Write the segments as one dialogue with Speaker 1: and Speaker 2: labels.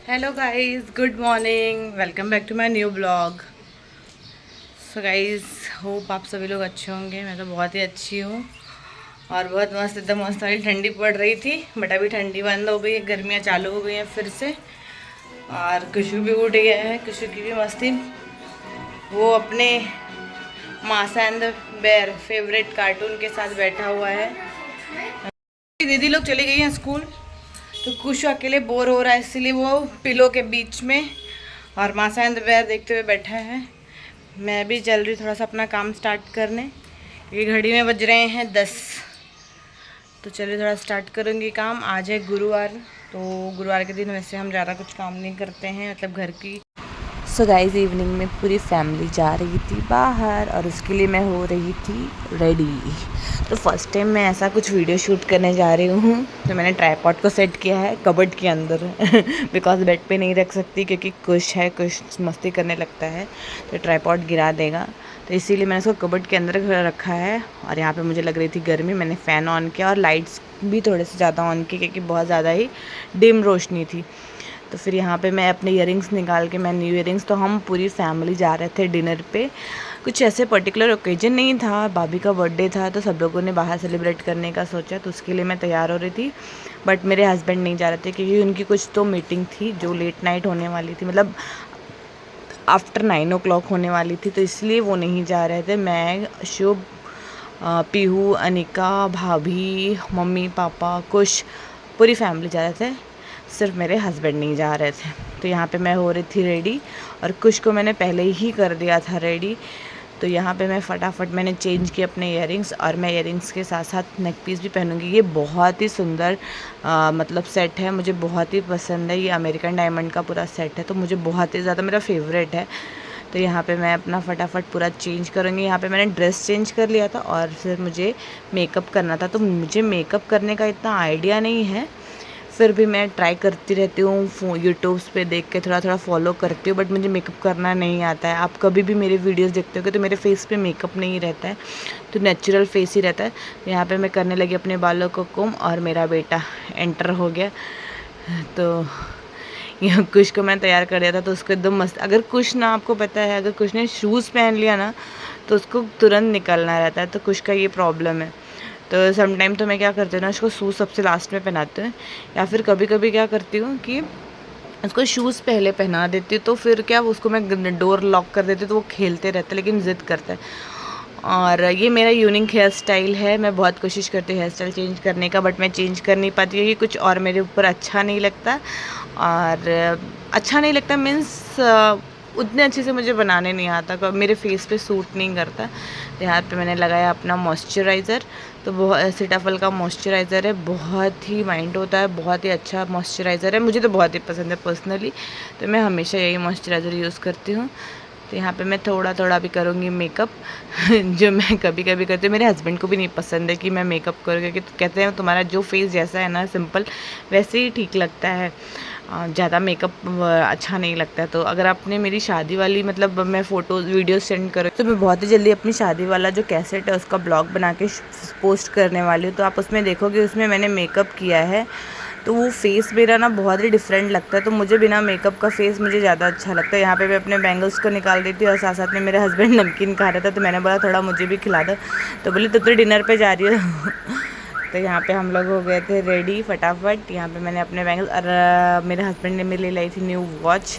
Speaker 1: Hello guys, good morning. Welcome back to my new blog. So guys, hope आप सभी लोग अच्छे होंगे। मैं तो बहुत ही अच्छी हूँ और बहुत मस्त, एकदम मस्त वाली ठंडी पड़ रही थी, बट अभी ठंडी बंद हो गई है, गर्मियाँ चालू हो गई हैं फिर से। और खुशबू भी उठ गया है, खुशबू की भी मस्ती। वो अपने Masha and the bear favourite cartoon के साथ बैठा हुआ है। दीदी लोग चली गई हैं स्कूल, तो कुछ अकेले बोर हो रहा है, इसीलिए वो पिलो के बीच में और मासा एंड द बेयर देखते हुए बैठा है। मैं भी चल रही थोड़ा सा अपना काम स्टार्ट करने, क्योंकि घड़ी में बज रहे हैं 10। तो चलिए थोड़ा स्टार्ट करूँगी काम। आज है गुरुवार, तो गुरुवार के दिन वैसे हम ज़्यादा कुछ काम नहीं करते हैं, मतलब घर की। सो गाइस, इवनिंग में पूरी फैमिली जा रही थी बाहर और उसके लिए मैं हो रही थी रेडी। तो फर्स्ट टाइम मैं ऐसा कुछ वीडियो शूट करने जा रही हूँ। तो मैंने ट्राइपॉड को सेट किया है कबर्ड के अंदर बिकॉज बेड पे नहीं रख सकती, क्योंकि कुछ मस्ती करने लगता है तो ट्राइपॉड गिरा देगा। तो इसीलिए मैंने इसको कबर्ड के अंदर रखा है। और यहाँ पे मुझे लग रही थी गर्मी, मैंने फ़ैन ऑन किया और लाइट्स भी थोड़े से ज़्यादा ऑन की, क्योंकि बहुत ज़्यादा ही डिम रोशनी थी। तो फिर यहाँ पे मैं अपने ईयरिंग्स निकाल के, मैं न्यू ईयरिंग्स, तो हम पूरी फैमिली जा रहे थे डिनर पे। कुछ ऐसे पर्टिकुलर ओकेजन नहीं था, भाभी का बर्थडे था तो सब लोगों ने बाहर सेलिब्रेट करने का सोचा, तो उसके लिए मैं तैयार हो रही थी। बट मेरे हस्बैंड नहीं जा रहे थे, क्योंकि उनकी कुछ तो मीटिंग थी जो लेट नाइट होने वाली थी, मतलब आफ्टर 9 o'clock होने वाली थी, तो इसलिए वो नहीं जा रहे थे। मैं, शुभ, पीहू, अनिका, भाभी, मम्मी पापा, कुछ, पूरी फैमिली जा रहे थे। सिर्फ मेरे हस्बैंड नहीं जा रहे थे। तो यहाँ पे मैं हो रही थी रेडी, और कुछ को मैंने पहले ही कर दिया था रेडी। तो यहाँ पे मैं फटाफट मैंने चेंज किया अपने ईयरिंग्स, और मैं ईयरिंग्स के साथ साथ नेक पीस भी पहनूंगी। ये बहुत ही सुंदर मतलब सेट है, मुझे बहुत ही पसंद है। ये अमेरिकन डायमंड का पूरा सेट है, तो मुझे बहुत ही ज़्यादा मेरा फेवरेट है। तो यहाँ पे मैं अपना फटाफट पूरा चेंज करूँगी। यहाँ पे मैंने ड्रेस चेंज कर लिया था और फिर मुझे मेकअप करना था। तो मुझे मेकअप करने का इतना आइडिया नहीं है, फिर भी मैं ट्राई करती रहती हूँ, यूट्यूब्स पे देख के थोड़ा थोड़ा फॉलो करती हूँ, बट मुझे मेकअप करना नहीं आता है। आप कभी भी मेरे वीडियोस देखते होगे तो मेरे फेस पे मेकअप नहीं रहता है, तो नेचुरल फेस ही रहता है। तो यहाँ पे मैं करने लगी अपने बालों को कोम, और मेरा बेटा एंटर हो गया। तो यहाँ कुछ को मैं तैयार कर दिया था, तो उसको एकदम मस्त। अगर कुछ ना, आपको पता है, अगर कुछ ने शूज़ पहन लिया ना तो उसको तुरंत निकलना रहता है, तो कुछ का ये प्रॉब्लम है। तो सम टाइम तो मैं क्या करती हूँ ना, उसको शूज़ सबसे लास्ट में पहनाती हूँ, या फिर कभी कभी क्या करती हूँ कि उसको शूज़ पहले पहना देती हूँ, तो फिर क्या, उसको मैं डोर लॉक कर देती हूँ, तो वो खेलते रहते, लेकिन ज़िद करता है। और ये मेरा यूनिक हेयर स्टाइल है। मैं बहुत कोशिश करती हूँ हेयर स्टाइल चेंज करने का, बट मैं चेंज कर नहीं पाती, क्योंकि कुछ और मेरे ऊपर अच्छा नहीं लगता। और अच्छा नहीं लगता मीन्स उतने अच्छे से मुझे बनाने नहीं आता, मेरे फेस पे सूट नहीं करता। तो यहाँ पे मैंने लगाया अपना मॉइस्चराइज़र। तो बहुत सीटाफल का मॉइस्चराइज़र है, बहुत ही माइंड होता है, बहुत ही अच्छा मॉइस्चराइज़र है, मुझे तो बहुत ही पसंद है पर्सनली। तो मैं हमेशा यही मॉइस्चराइज़र यूज़ करती हूँ। तो यहाँ पे मैं थोड़ा थोड़ा भी करूँगी मेकअप जो मैं कभी कभी करती हूँ। मेरे हस्बैंड को भी नहीं पसंद है कि मैं मेकअप करूँ, क्योंकि कहते हैं तुम्हारा जो फेस जैसा है ना, सिंपल, वैसे ही ठीक लगता है, ज़्यादा मेकअप अच्छा नहीं लगता है। तो अगर आपने मेरी शादी वाली, मतलब मैं फ़ोटोज़ वीडियोस सेंड करूँ, तो मैं बहुत ही जल्दी अपनी शादी वाला जो कैसेट है उसका ब्लॉग बना के पोस्ट करने वाली हूँ। तो आप उसमें देखोगे, उसमें मैंने मेकअप किया है, तो वो फेस मेरा ना बहुत ही डिफरेंट लगता है। तो मुझे बिना मेकअप का फेस मुझे ज़्यादा अच्छा लगता है। यहाँ पे मैं अपने बैंगल्स को निकाल देती हूँ, और साथ साथ में मेरे हस्बैंड नमकीन खा रहा था, तो मैंने बोला थोड़ा मुझे भी खिला दो। तो बोले तो डिनर पे जा रही हो तो यहाँ पे हम लोग हो गए थे रेडी फटाफट। यहाँ पे मैंने अपने बैंगल्स, और मेरे हस्बैंड ने मेरे लिए लाई थी न्यू वॉच,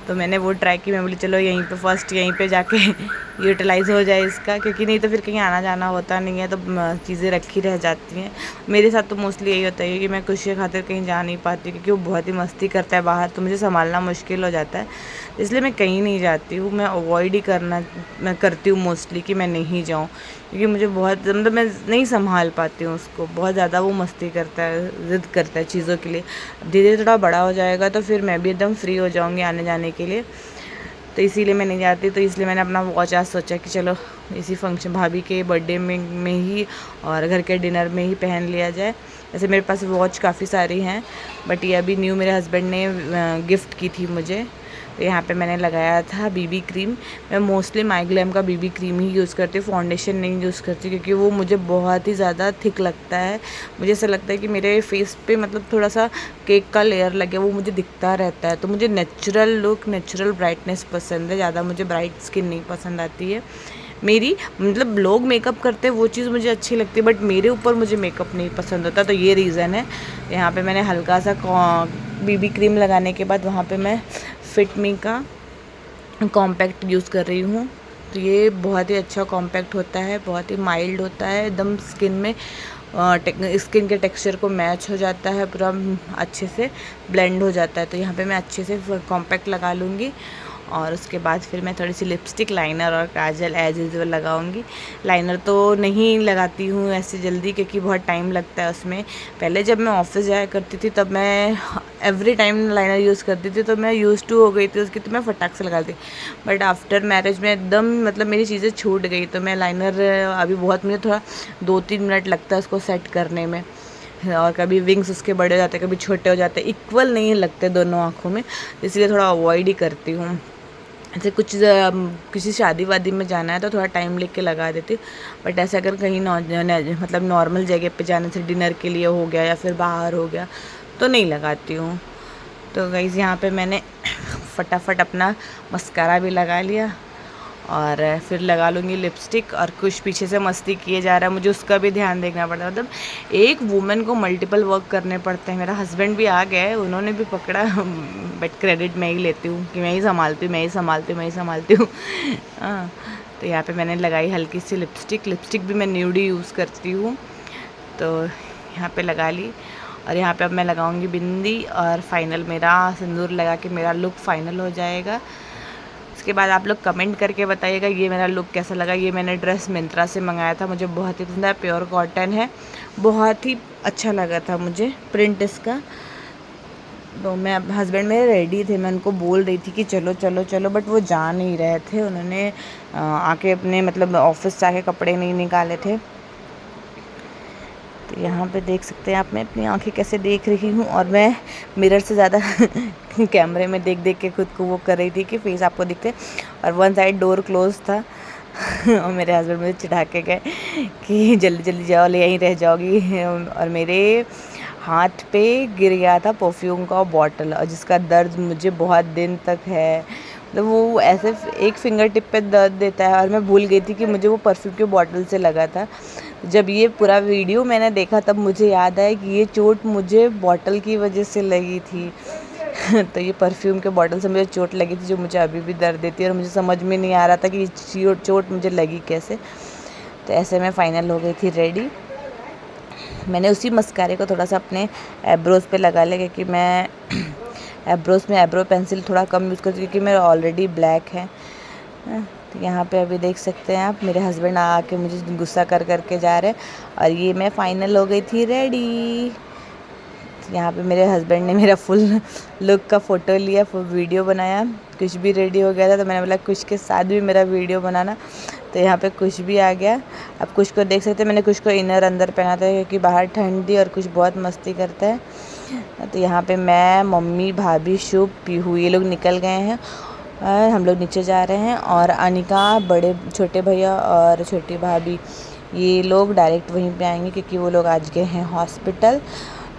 Speaker 1: तो मैंने वो ट्राई की। मैं बोली चलो यहीं पे फर्स्ट यहीं पे जाके यूटिलाइज़ हो जाए इसका, क्योंकि नहीं तो फिर कहीं आना जाना होता नहीं है, तो चीज़ें रखी रह जाती हैं। मेरे साथ तो मोस्टली यही होता है कि मैं कुछ के खातिर कहीं जा नहीं पाती, क्योंकि वो बहुत ही मस्ती करता है बाहर, तो मुझे संभालना मुश्किल हो जाता है, इसलिए मैं कहीं नहीं जाती हूँ। मैं अवॉइड ही मैं करती हूँ मोस्टली कि मैं नहीं जाऊँ, क्योंकि मुझे बहुत, मतलब मैं नहीं संभाल पाती हूँ उसको, बहुत ज़्यादा वो मस्ती करता है, ज़िद करता है चीज़ों के लिए। धीरे धीरे थोड़ा बड़ा हो जाएगा तो फिर मैं भी एकदम फ्री हो जाऊँगी आने जाने के लिए, तो इसीलिए मैं नहीं जाती। तो इसलिए मैंने अपना वॉच आज सोचा कि चलो इसी फंक्शन, भाभी के बर्थडे में ही और घर के डिनर में ही पहन लिया जाए। वैसे मेरे पास वॉच काफ़ी सारी हैं, बट ये अभी न्यू मेरे हस्बैंड ने गिफ्ट की थी मुझे, तो यहाँ पे मैंने लगाया था बीबी क्रीम। मैं मोस्टली माइग्लैम का बीबी क्रीम ही यूज़ करती हूँ, फाउंडेशन नहीं यूज़ करती, क्योंकि वो मुझे बहुत ही ज़्यादा थिक लगता है। मुझे ऐसा लगता है कि मेरे फेस पे मतलब थोड़ा सा केक का लेयर लगे, वो मुझे दिखता रहता है। तो मुझे नेचुरल लुक, नेचुरल ब्राइटनेस पसंद है, ज़्यादा मुझे ब्राइट स्किन नहीं पसंद आती है मेरी। मतलब लोग मेकअप करते हैं वो चीज़ मुझे अच्छी लगती है, बट मेरे ऊपर मुझे मेकअप नहीं पसंद होता, तो ये रीज़न है। यहाँ पे मैंने हल्का सा बीबी क्रीम लगाने के बाद वहाँ पे मैं फिट मी का कॉम्पैक्ट यूज़ कर रही हूँ। तो ये बहुत ही अच्छा कॉम्पैक्ट होता है, बहुत ही माइल्ड होता है, एकदम स्किन में स्किन के टेक्सचर को मैच हो जाता है, पूरा अच्छे से ब्लेंड हो जाता है। तो यहाँ पे मैं अच्छे से कॉम्पैक्ट लगा लूँगी और उसके बाद फिर मैं थोड़ी सी लिपस्टिक, लाइनर और काजल एज यूजुअल लगाऊंगी। लाइनर तो नहीं लगाती हूँ ऐसे जल्दी, क्योंकि बहुत टाइम लगता है उसमें। पहले जब मैं ऑफिस जाया करती थी तब मैं एवरी टाइम लाइनर यूज़ करती थी, तो मैं यूज़ टू हो गई थी उसकी, तो मैं फटाक से लगाती। बट आफ्टर मैरिज में एकदम मतलब मेरी चीज़ें छूट गई, तो मैं लाइनर अभी बहुत, मुझे थोड़ा 2-3 मिनट लगता है उसको सेट करने में, और कभी विंग्स उसके बड़े हो जाते हैं, कभी छोटे हो जाते हैं, इक्वल नहीं लगते दोनों आँखों में, इसलिए थोड़ा अवॉइड ही करती हूँ। ऐसे कुछ किसी शादी वादी में जाना है तो थोड़ा टाइम लेके लगा देती हूँ, बट ऐसे अगर कहीं मतलब नॉर्मल जगह पे जाने से, डिनर के लिए हो गया या फिर बाहर हो गया, तो नहीं लगाती हूँ। तो गाइस यहाँ पे मैंने फटाफट अपना मस्कारा भी लगा लिया और फिर लगा लूँगी लिपस्टिक। और कुछ पीछे से मस्ती किए जा रहा है, मुझे उसका भी ध्यान देखना पड़ता है। मतलब एक वुमेन को मल्टीपल वर्क करने पड़ते हैं। मेरा हस्बैंड भी आ गया है, उन्होंने भी पकड़ा, बट क्रेडिट मैं ही लेती हूँ कि मैं ही संभालती हूँ। हाँ, तो यहाँ पे मैंने लगाई हल्की सी लिपस्टिक भी मैं न्यूडी यूज़ करती हूँ, तो यहाँ पे लगा ली। और यहाँ पे अब मैं लगाऊंगी बिंदी और फाइनल मेरा सिंदूर लगा के मेरा लुक फाइनल हो जाएगा। उसके बाद आप लोग कमेंट करके बताइएगा ये मेरा लुक कैसा लगा। ये मैंने ड्रेस मिंत्रा से मंगाया था, मुझे बहुत ही पसंद है, प्योर कॉटन है, बहुत ही अच्छा लगा था मुझे प्रिंट इसका। तो मैं हस्बैंड मेरे रेडी थे, मैं उनको बोल रही थी कि चलो चलो चलो, बट वो जा नहीं रहे थे। उन्होंने आके अपने मतलब ऑफिस से आके कपड़े नहीं निकाले थे। तो यहाँ पे देख सकते हैं आप, मैं अपनी आंखें कैसे देख रही हूँ, और मैं मिरर से ज़्यादा कैमरे में देख देख के खुद को वो कर रही थी कि फेस आपको दिखते। और वन साइड डोर क्लोज था और मेरे हस्बैंड मुझे चिढ़ा के गए कि जल्दी जल्दी जाओ, ले यहीं रह जाओगी। और मेरे हाथ पे गिर गया था परफ्यूम का बॉटल, और जिसका दर्द मुझे बहुत दिन तक है। मतलब वो ऐसे एक फिंगर टिप पे दर्द देता है, और मैं भूल गई थी कि मुझे वो परफ्यूम के बॉटल से लगा था। जब ये पूरा वीडियो मैंने देखा तब मुझे याद आया कि ये चोट मुझे बॉटल की वजह से लगी थी। तो ये परफ्यूम के बॉटल से मुझे चोट लगी थी, जो मुझे अभी भी दर्द देती है, और मुझे समझ में नहीं आ रहा था कि ये चोट मुझे लगी कैसे। तो ऐसे मैं फ़ाइनल हो गई थी रेडी। मैंने उसी मस्कारे को थोड़ा सा अपने एब्रोज़ पे लगा लिया, क्योंकि मैं एब्रोज़ में एब्रो पेंसिल थोड़ा कम यूज़ करती हूँ, क्योंकि मेरा ऑलरेडी ब्लैक है। तो यहाँ पे अभी देख सकते हैं आप, मेरे हस्बैंड आके मुझे गुस्सा कर करके जा रहे हैं, और ये मैं फ़ाइनल हो गई थी रेडी। यहाँ पे मेरे हस्बैंड ने मेरा फुल लुक का फ़ोटो लिया, फुल वीडियो बनाया। कुछ भी रेडी हो गया था, तो मैंने बोला कुछ के साथ भी मेरा वीडियो बनाना। तो यहाँ पे कुछ भी आ गया। अब कुछ को देख सकते हैं, मैंने कुछ को इनर अंदर पहना था, क्योंकि बाहर ठंड थी और कुछ बहुत मस्ती करता है। तो यहाँ पे मैं, मम्मी, भाभी, शुभ, पीहू, ये लोग निकल गए हैं, हम लोग नीचे जा रहे हैं। और अनिका, बड़े छोटे भैया और छोटी भाभी, ये लोग डायरेक्ट वहीं पे आएंगे, क्योंकि वो लोग आज गए हैं हॉस्पिटल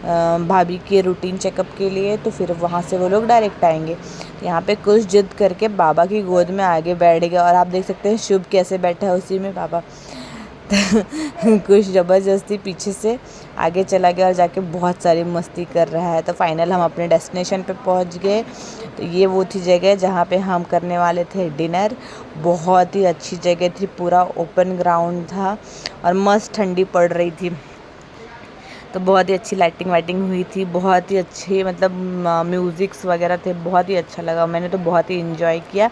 Speaker 1: भाभी के रूटीन चेकअप के लिए। तो फिर वहाँ से वो लोग डायरेक्ट आएंगे। तो यहाँ पे कुछ जिद करके बाबा की गोद में आगे बैठ गया, और आप देख सकते हैं शुभ कैसे बैठा है उसी में बाबा। कुछ ज़बरदस्ती पीछे से आगे चला गया और जाके बहुत सारी मस्ती कर रहा है। तो फाइनल हम अपने डेस्टिनेशन पे पहुंच गए। तो ये वो थी जगह जहाँ पे हम करने वाले थे डिनर। बहुत ही अच्छी जगह थी, पूरा ओपन ग्राउंड था और मस्त ठंडी पड़ रही थी। तो बहुत ही अच्छी लाइटिंग वाइटिंग हुई थी, बहुत ही अच्छे मतलब म्यूज़िक्स वगैरह थे, बहुत ही अच्छा लगा। मैंने तो बहुत ही इन्जॉय किया,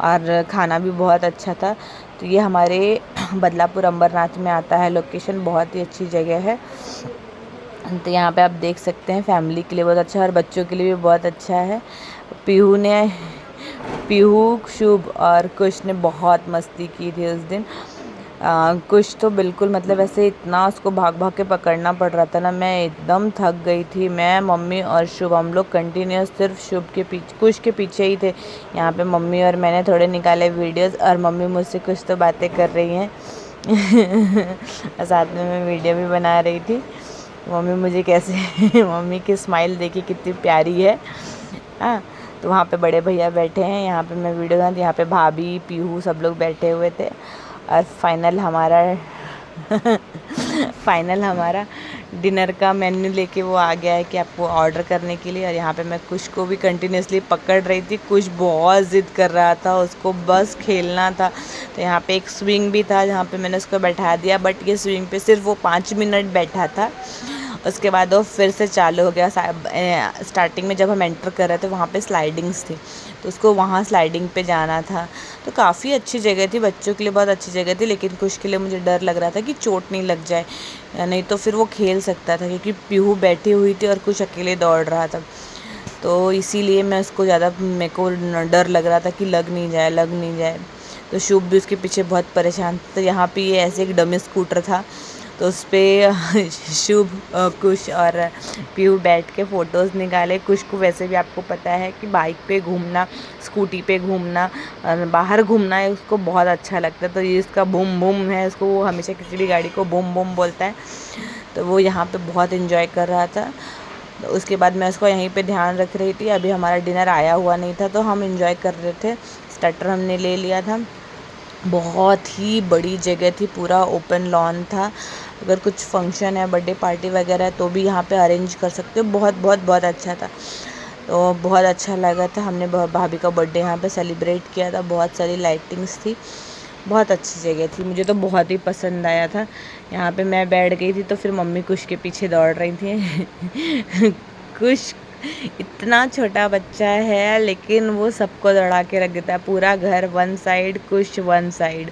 Speaker 1: और खाना भी बहुत अच्छा था। तो ये हमारे बदलापुर अंबरनाथ में आता है लोकेशन, बहुत ही अच्छी जगह है। तो यहाँ पे आप देख सकते हैं, फैमिली के लिए बहुत अच्छा है और बच्चों के लिए भी बहुत अच्छा है। पीहू, शुभ और कुश ने बहुत मस्ती की थी उस दिन। कुछ तो बिल्कुल मतलब ऐसे इतना उसको भाग भाग के पकड़ना पड़ रहा था ना, मैं एकदम थक गई थी। मैं, मम्मी और शुभ, हम लोग कंटिन्यूस सिर्फ शुभ के पीछे, कुछ के पीछे ही थे। यहाँ पे मम्मी और मैंने थोड़े निकाले वीडियोस और मम्मी मुझसे कुछ तो बातें कर रही हैं और साथ में मैं वीडियो भी बना रही थी। मम्मी मुझे कैसे मम्मी की स्माइल देखी कितनी प्यारी है। हाँ, तो वहाँ पे बड़े भैया बैठे हैं, यहाँ पे मैं वीडियो बना, यहाँ पे भाभी, पीहू सब लोग बैठे हुए थे। और फाइनल हमारा डिनर का मेन्यू लेके वो आ गया है कि आपको ऑर्डर करने के लिए। और यहाँ पे मैं कुश को भी कंटिन्यूसली पकड़ रही थी। कुश बहुत ज़िद कर रहा था, उसको बस खेलना था। तो यहाँ पे एक स्विंग भी था जहाँ पे मैंने उसको बैठा दिया, बट ये स्विंग पे सिर्फ वो 5 मिनट बैठा था। उसके बाद वो फिर से चालू हो गया। स्टार्टिंग में जब हम एंटर कर रहे थे वहाँ पे स्लाइडिंग्स थी, तो उसको वहाँ स्लाइडिंग पे जाना था। तो काफ़ी अच्छी जगह थी, बच्चों के लिए बहुत अच्छी जगह थी। लेकिन कुछ के लिए मुझे डर लग रहा था कि चोट नहीं लग जाए, नहीं तो फिर वो खेल सकता था, क्योंकि पीहू बैठी हुई थी और कुछ अकेले दौड़ रहा था। तो इसीलिए मैं उसको ज़्यादा, मेरे को डर लग रहा था कि लग नहीं जाए। तो शुभ भी उसके पीछे बहुत परेशान था। तो यहाँ पे ये ऐसे एक डमी स्कूटर था, तो उस पर शुभ, कुश और पीहू बैठ के फ़ोटोज़ निकाले। कुश को वैसे भी आपको पता है कि बाइक पे घूमना, स्कूटी पे घूमना, बाहर घूमना है उसको बहुत अच्छा लगता है। तो ये इसका बूम बूम है, उसको वो हमेशा किसी भी गाड़ी को बूम बूम बोलता है। तो वो यहाँ पे बहुत इन्जॉय कर रहा था। तो उसके बाद मैं उसको यहीं पे ध्यान रख रही थी। अभी हमारा डिनर आया हुआ नहीं था, तो हम इन्जॉय कर रहे थे। स्टार्टर हमने ले लिया था। बहुत ही बड़ी जगह थी, पूरा ओपन लॉन था। अगर कुछ फंक्शन है, बर्थडे पार्टी वगैरह है, तो भी यहाँ पे अरेंज कर सकते हो। बहुत बहुत बहुत अच्छा था, तो बहुत अच्छा लगा था। हमने भाभी का बर्थडे यहाँ पे सेलिब्रेट किया था। बहुत सारी लाइटिंग्स थी, बहुत अच्छी जगह थी, मुझे तो बहुत ही पसंद आया था। यहाँ पे मैं बैठ गई थी, तो फिर मम्मी कुश के पीछे दौड़ रही थी कुश इतना छोटा बच्चा है, लेकिन वो सबको दौड़ा के रख देता है। पूरा घर वन साइड, कुश वन साइड।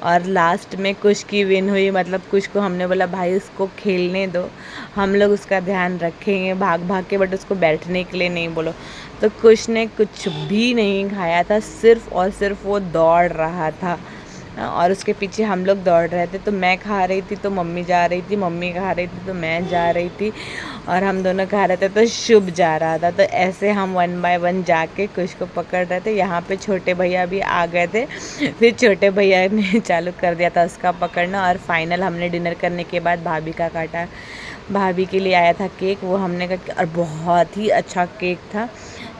Speaker 1: और लास्ट में कुश की विन हुई। मतलब कुश को हमने बोला भाई उसको खेलने दो, हम लोग उसका ध्यान रखेंगे भाग भाग के, बट उसको बैठने के लिए नहीं बोलो। तो कुश ने कुछ भी नहीं खाया था, सिर्फ और सिर्फ वो दौड़ रहा था और उसके पीछे हम लोग दौड़ रहे थे। तो मैं खा रही थी तो मम्मी जा रही थी, मम्मी खा रही थी तो मैं जा रही थी, और हम दोनों खा रहे थे तो शुभ जा रहा था। तो ऐसे हम 1 बाय 1 जाके कुछ को पकड़ रहे थे। यहाँ पे छोटे भैया भी आ गए थे, फिर छोटे भैया ने चालू कर दिया था उसका पकड़ना। और फाइनल हमने डिनर करने के बाद भाभी का काटा, भाभी के लिए आया था केक, वो हमने काटा। और बहुत ही अच्छा केक था,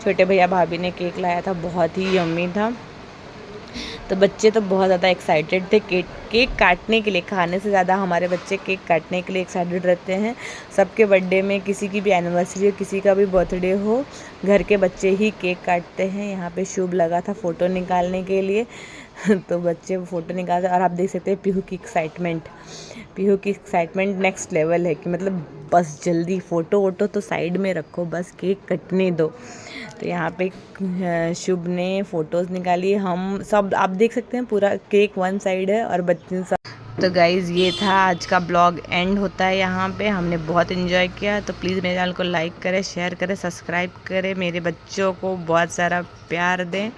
Speaker 1: छोटे भैया भाभी ने केक लाया था, बहुत ही यम्मी था। तो बच्चे तो बहुत ज़्यादा एक्साइटेड थे केक काटने के लिए। खाने से ज़्यादा हमारे बच्चे केक काटने के लिए एक्साइटेड रहते हैं। सबके बर्थडे में, किसी की भी एनिवर्सरी हो, किसी का भी बर्थडे हो, घर के बच्चे ही केक काटते हैं। यहाँ पे शुभ लगा था फ़ोटो निकालने के लिए तो बच्चे फ़ोटो निकालते। और आप देख सकते हैं पीहू की एक्साइटमेंट नेक्स्ट लेवल है कि मतलब बस जल्दी फ़ोटो वोटो तो साइड में रखो, बस केक कटने दो। तो यहाँ पे शुभ ने फ़ोटोज़ निकाली। हम सब आप देख सकते हैं, पूरा केक वन साइड है और बच्चे सब। तो गाइज़ ये था आज का ब्लॉग, एंड होता है यहाँ पे। हमने बहुत इन्जॉय किया, तो प्लीज़ मेरे चैनल को लाइक करें, शेयर करें, सब्सक्राइब करें, मेरे बच्चों को बहुत सारा प्यार दें।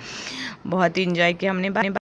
Speaker 1: बहुत ही इन्जॉय किया हमने।